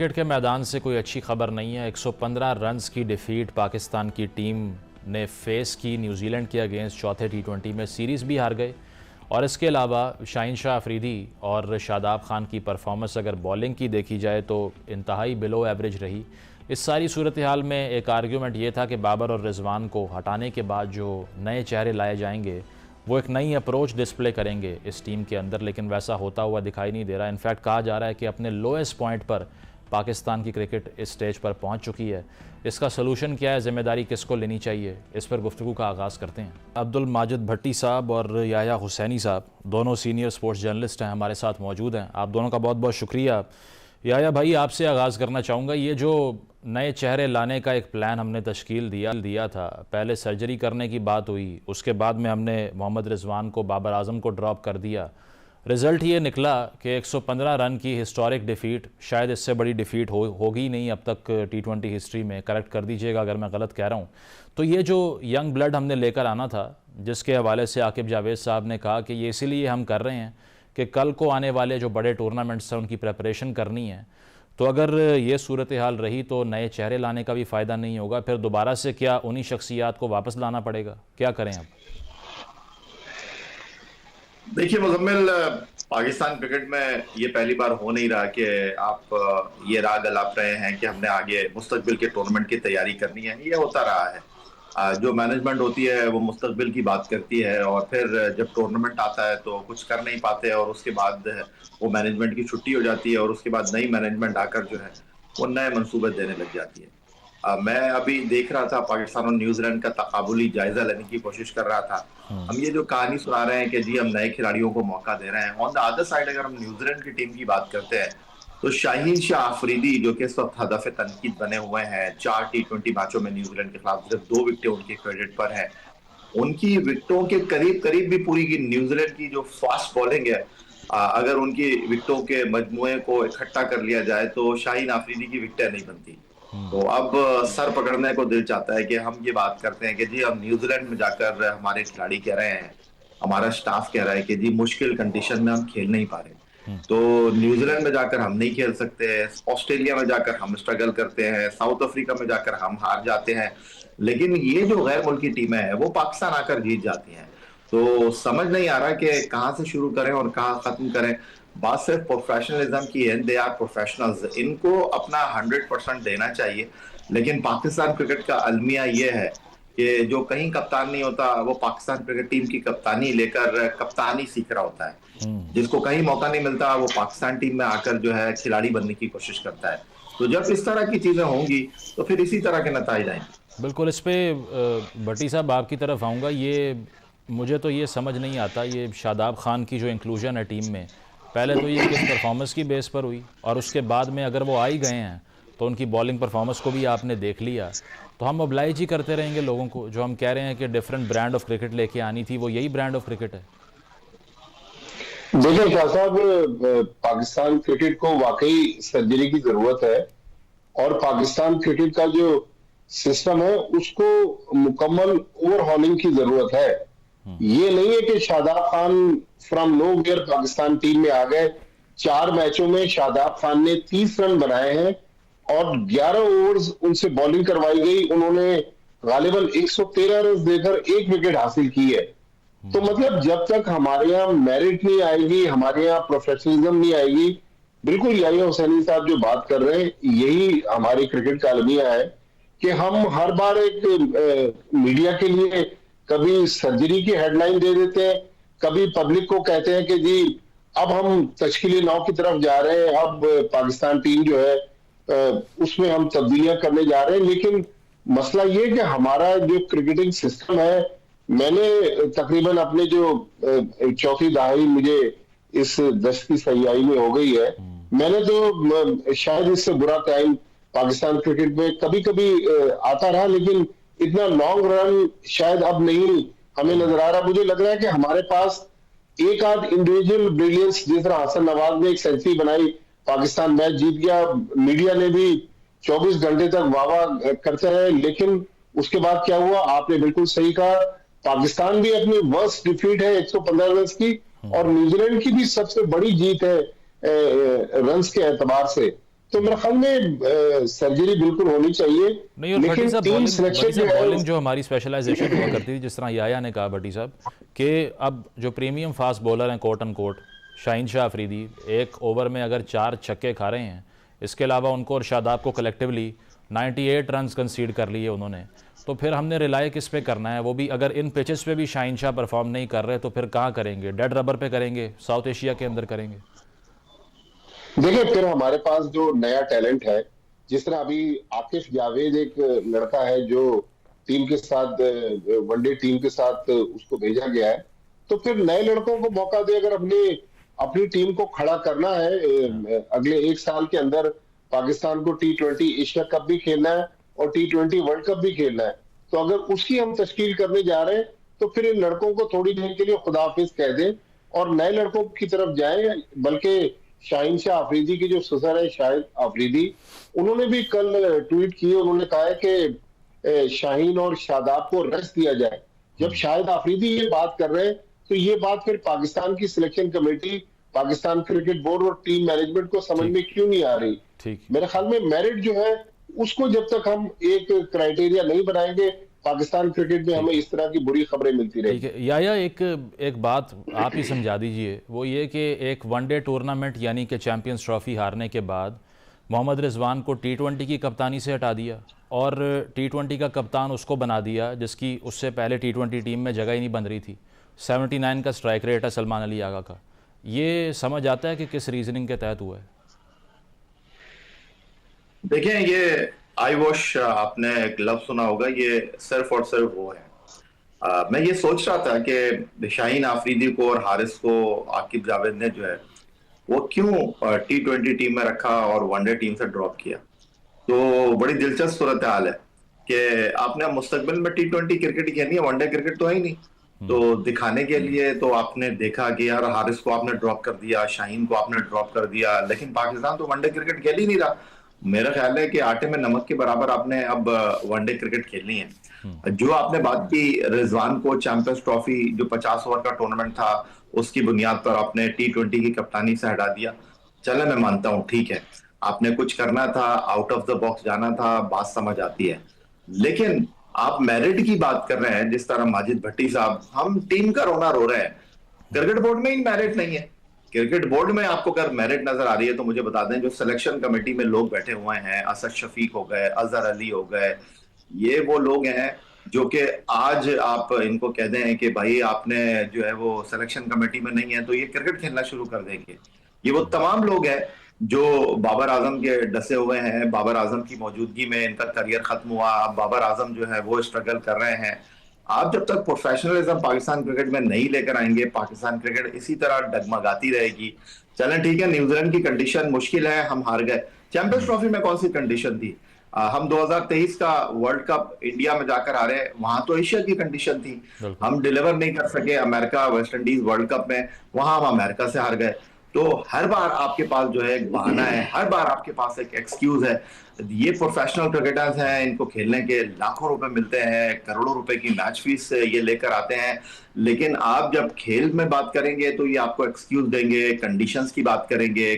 Cricket के मैदान से कोई अच्छी खबर नहीं है। 115 रन्स की डिफीट पाकिस्तान की टीम ने फेस की न्यूजीलैंड के अगेंस्ट चौथे टी20 में। सीरीज़ भी हार गए और इसके अलावा शाहीन शाह अफरीदी और शादाब खान की परफॉर्मेंस अगर बॉलिंग की देखी जाए तो इंतहाई बिलो एवरेज रही। इस सारी सूरत हाल में एक आर्ग्यूमेंट ये था कि बाबर और रिजवान को हटाने के बाद जो नए चेहरे लाए जाएंगे वो एक नई अप्रोच डिस्प्ले करेंगे इस टीम के अंदर, लेकिन वैसा होता हुआ दिखाई नहीं दे रहा। इनफैक्ट कहा जा रहा है कि अपने लोएस्ट पॉइंट पर पाकिस्तान की क्रिकेट इस स्टेज पर पहुंच चुकी है। इसका सलूशन क्या है, ज़िम्मेदारी किसको लेनी चाहिए, इस पर गुफ्तगू का आगाज़ करते हैं। अब्दुल माजिद भट्टी साहब और याया हुसैनी साहब दोनों सीनियर स्पोर्ट्स जर्नलिस्ट हैं, हमारे साथ मौजूद हैं। आप दोनों का बहुत बहुत शुक्रिया। याया भाई, आपसे आगाज़ करना चाहूँगा। ये जो नए चेहरे लाने का एक प्लान हमने तश्कील दिया था, पहले सर्जरी करने की बात हुई, उसके बाद में हमने मोहम्मद रिजवान को, बाबर आजम को ड्रॉप कर दिया। रिज़ल्ट ये निकला कि 115 रन की हिस्टोरिक डिफ़ीट, शायद इससे बड़ी डिफ़ीट होगी नहीं अब तक टी20 हिस्ट्री में। करेक्ट कर दीजिएगा अगर मैं गलत कह रहा हूँ। तो ये जो यंग ब्लड हमने लेकर आना था, जिसके हवाले से आकिब जावेद साहब ने कहा कि ये इसीलिए हम कर रहे हैं कि कल को आने वाले जो बड़े टूर्नामेंट्स हैं उनकी प्रेपरेशन करनी है। तो अगर ये सूरत हाल रही तो नए चेहरे लाने का भी फ़ायदा नहीं होगा, फिर दोबारा से क्या उन्हीं शख्सियात को वापस लाना पड़ेगा? क्या करें अब? देखिए मुजम्मिल, पाकिस्तान क्रिकेट में ये पहली बार हो नहीं रहा कि आप ये राग अलाप रहे हैं कि हमने आगे मुस्तकबिल के टूर्नामेंट की तैयारी करनी है। ये होता रहा है। जो मैनेजमेंट होती है वो मुस्तकबिल की बात करती है और फिर जब टूर्नामेंट आता है तो कुछ कर नहीं पाते और उसके बाद वो मैनेजमेंट की छुट्टी हो जाती है और उसके बाद नई मैनेजमेंट आकर जो है वो नए मंसूबे देने लग जाती है। मैं अभी देख रहा था, पाकिस्तान और न्यूजीलैंड का तकाबुली जायजा लेने की कोशिश कर रहा था। हम ये जो कहानी सुना रहे हैं कि जी हम नए खिलाड़ियों को मौका दे रहे हैं, ऑन द अदर साइड अगर हम न्यूजीलैंड की टीम की बात करते हैं तो शाहीन शाह अफरीदी जो कि इस वक्त हदफ तनकीद बने हुए हैं, 4 टी20 मैचों में न्यूजीलैंड के खिलाफ सिर्फ 2 विकेटें उनके क्रेडिट पर है। उनकी विकेटों के करीब करीब भी पूरी की न्यूजीलैंड की जो फास्ट बॉलिंग है, अगर उनकी विकेटों के मजमुए को इकट्ठा कर लिया जाए तो शाहीन अफरीदी की विकेटें नहीं बनती। तो अब सर पकड़ने को दिल चाहता है कि हम ये बात करते हैं कि जी हम न्यूजीलैंड में जाकर, हमारे खिलाड़ी कह रहे हैं, हमारा स्टाफ कह रहा है कि जी मुश्किल कंडीशन में हम खेल नहीं पा रहे, तो न्यूजीलैंड में जाकर हम नहीं खेल सकते, ऑस्ट्रेलिया में जाकर हम स्ट्रगल करते हैं, साउथ अफ्रीका में जाकर हम हार जाते हैं, लेकिन ये जो गैर मुल्की टीमें हैं वो पाकिस्तान आकर जीत जाती हैं। तो समझ नहीं आ रहा कि कहाँ से शुरू करें और कहाँ खत्म करें। बात सिर्फ प्रोफेशनलिज्म की है, दे आर प्रोफेशनल्स, इनको अपना 100% देना चाहिए। लेकिन पाकिस्तान क्रिकेट का अलमिया ये है कि जो कहीं कप्तान नहीं होता वो पाकिस्तान क्रिकेट टीम की कप्तानी लेकर कप्तानी सीख रहा होता है। जिसको कहीं मौका नहीं मिलता वो पाकिस्तान टीम में आकर जो है खिलाड़ी बनने की कोशिश करता है। तो जब इस तरह की चीजें होंगी तो फिर इसी तरह के नतीजे आएंगे। बिल्कुल। इस पे भट्टी साहब आपकी तरफ आऊँगा। ये मुझे तो ये समझ नहीं आता, ये शादाब खान की जो इंक्लूजन है टीम में, पहले तो ये किस परफॉर्मेंस की बेस पर हुई और उसके बाद में अगर वो आ ही गए हैं तो उनकी बॉलिंग परफॉर्मेंस को भी आपने देख लिया। तो हम ऑब्लाइज ही करते रहेंगे लोगों को जो हम कह रहे हैं कि डिफरेंट ब्रांड ऑफ क्रिकेट लेके आनी थी, वो यही ब्रांड ऑफ क्रिकेट है। देखिए शाह साहब, पाकिस्तान क्रिकेट को वाकई सर्जरी की जरूरत है और पाकिस्तान क्रिकेट का जो सिस्टम है उसको मुकम्मल ओवरहॉलिंग की जरूरत है। ये नहीं है कि Shadab Khan from nowhere Pakistan team में आ गए। 4 मैचों में शादाब खान ने 30 रन बनाए हैं और 11 ओवर्स उनसे बॉलिंग करवाई गई। उन्होंने गालिबन 113 रन देकर 1 विकेट हासिल की है। तो मतलब जब तक हमारे यहाँ मेरिट नहीं आएगी, हमारे यहाँ प्रोफेशनलिज्म नहीं आएगी, बिल्कुल याया हुसैनी साहब जो बात कर रहे हैं यही हमारी क्रिकेट का अलमिया है कि हम हर बार एक मीडिया के लिए कभी सर्जरी की हेडलाइन दे देते हैं, कभी पब्लिक को कहते हैं कि जी अब हम तश्कीली 9 की तरफ जा रहे हैं, अब पाकिस्तान टीम जो है उसमें हम तब्दीलियां करने जा रहे हैं। लेकिन मसला ये कि हमारा जो क्रिकेटिंग सिस्टम है, मैंने तकरीबन अपने जो 4वीं दहाई मुझे इस दशक की सयाही में हो गई है, मैंने तो शायद इससे बुरा टाइम पाकिस्तान क्रिकेट में कभी कभी आता रहा, लेकिन इतना लॉन्ग रन शायद अब नहीं हमें नजर आ रहा। मुझे लग रहा है कि हमारे पास एक आध इंडिविजुअल ब्रिलियंस, जिस तरह हसन नवाज ने एक सेंचुरी बनाई, पाकिस्तान मैच जीत गया, मीडिया ने भी 24 घंटे तक वाह वाह करते रहे, लेकिन उसके बाद क्या हुआ? आपने बिल्कुल सही कहा, पाकिस्तान भी अपनी वर्स्ट डिफीट है 115 रन की और न्यूजीलैंड की भी सबसे बड़ी जीत है रन्स के एतबार से। तो मेरे ख्याल में सर्जरी बिल्कुल होनी चाहिए। नहीं, और भट्टी लेकिन साहब टीम सिलेक्शन जो है बॉलिंग जो हमारी स्पेशलाइजेशन हुआ करती थी, जिस तरह याया ने कहा भट्टी साहब कि अब जो प्रीमियम फास्ट बॉलर हैं quote and quote, Shaheen Shah Afridi एक ओवर में अगर 4 छक्के खा रहे हैं, इसके अलावा उनको और शादाब को कलेक्टिवली 98 रन कंसीड कर लिए उन्होंने, तो फिर हमने रिलाई किस पे करना है? वो भी अगर इन पिचेस पे भी शाहीन शाह परफॉर्म नहीं कर रहे तो फिर कहाँ करेंगे? डेड रबर पे करेंगे? साउथ एशिया के अंदर करेंगे? देखिए, फिर हमारे पास जो नया टैलेंट है, जिस तरह अभी आतिफ जावेद एक लड़का है जो टीम के साथ वनडे टीम के साथ उसको भेजा गया है, तो फिर नए लड़कों को मौका दे। अगर अपनी अपनी टीम को खड़ा करना है, अगले 1 साल के अंदर पाकिस्तान को T20 एशिया कप भी खेलना है और T20 वर्ल्ड कप भी खेलना है, तो अगर उसकी हम तश्कील करने जा रहे हैं तो फिर इन लड़कों को थोड़ी देर के लिए खुदाफिज कह दें और नए लड़कों की तरफ जाएं। बल्कि शाहीन शाह अफरीदी के जो ससर है शाहिद अफरीदी, उन्होंने भी कल ट्वीट किए। उन्होंने कहा है कि शाहीन और शादाब को रेस्ट दिया जाए। जब शाहिद अफरीदी ये बात कर रहे हैं तो ये बात फिर पाकिस्तान की selection committee, Pakistan cricket board और टीम मैनेजमेंट को समझ में क्यों नहीं आ रही? मेरे ख्याल में मेरिट जो है उसको जब तक हम एक क्राइटेरिया नहीं बनाएंगे, पाकिस्तान क्रिकेट में हमें इस तरह की बुरी खबरें मिलती रहेगी। या एक बात आप ही समझा दीजिए, वो ये कि एक वनडे टूर्नामेंट यानी कि चैंपियंस ट्रॉफी हारने के बाद मोहम्मद रिजवान को T20 की कप्तानी से हटा दिया और T20 का कप्तान उसको बना दिया जिसकी उससे पहले T20 टीम में जगह ही नहीं बन रही थी। 79 का स्ट्राइक रेट है सलमान अली आगा का। ये समझ आता है कि किस रीजनिंग के तहत हुआ है? देखिए, ये आई वॉश आपने एक लफ्ज सुना होगा, ये सिर्फ और सिर्फ वो है। मैं ये सोच रहा था कि शाहीन आफरीदी को और हारिस को आकिब जावेद ने जो है वो क्यों T20 टीम में रखा और वनडे टीम से ड्रॉप किया। तो बड़ी दिलचस्प सूरत हाल है कि आपने मुस्तकबिल में T20 क्रिकेट खेलनी है, वनडे क्रिकेट तो है ही नहीं। तो दिखाने के लिए तो आपने देखा कि यार हारिस को आपने ड्रॉप कर दिया, शाहीन को आपने ड्रॉप कर दिया, लेकिन पाकिस्तान तो वनडे क्रिकेट खेल ही नहीं रहा। मेरा ख्याल है कि आटे में नमक के बराबर आपने अब वनडे क्रिकेट खेलनी है। जो आपने बात की रिजवान को चैंपियंस ट्रॉफी जो 50 ओवर का टूर्नामेंट था उसकी बुनियाद पर आपने T20 की कप्तानी से हटा दिया। चले, मैं मानता हूं, ठीक है, आपने कुछ करना था, आउट ऑफ द बॉक्स जाना था, बात समझ आती है। लेकिन आप मेरिट की बात कर रहे हैं जिस तरह माजिद भट्टी साहब, हम टीम का रोना रो रहे हैं। क्रिकेट बोर्ड में ही मेरिट नहीं है। क्रिकेट बोर्ड में आपको अगर मेरिट नजर आ रही है तो मुझे बता दें, जो सिलेक्शन कमेटी में लोग बैठे हुए हैं, असद शफीक हो गए, अजहर अली हो गए, ये वो लोग हैं जो कि आज आप इनको कह दें कि भाई आपने जो है वो सिलेक्शन कमेटी में नहीं है तो ये क्रिकेट खेलना शुरू कर देंगे। ये वो तमाम लोग हैं जो बाबर आजम के डसे हुए हैं, बाबर आजम की मौजूदगी में इनका करियर खत्म हुआ, अब बाबर आजम जो है वो स्ट्रगल कर रहे हैं। आप जब तक प्रोफेशनलिज्म पाकिस्तान क्रिकेट में नहीं लेकर आएंगे, पाकिस्तान क्रिकेट इसी तरह डगमगाती रहेगी। चलें ठीक है, न्यूजीलैंड की कंडीशन मुश्किल है, हम हार गए। चैंपियंस ट्रॉफी में कौन सी कंडीशन थी? हम 2023 का वर्ल्ड कप इंडिया में जाकर आ रहे हैं, वहां तो एशिया की कंडीशन थी, हम डिलीवर नहीं कर सके। America West Indies world cup में वहां हम अमेरिका से हार गए। तो हर बार आपके पास जो है एक बहाना है, हर बार आपके पास एक एक्सक्यूज है। ये प्रोफेशनल क्रिकेटर्स हैं, इनको खेलने के लाखों रुपए मिलते हैं, करोड़ों रुपए की मैच फीस ये लेकर आते हैं, लेकिन आप जब खेल में बात करेंगे तो ये आपको एक्सक्यूज देंगे, कंडीशंस की बात करेंगे,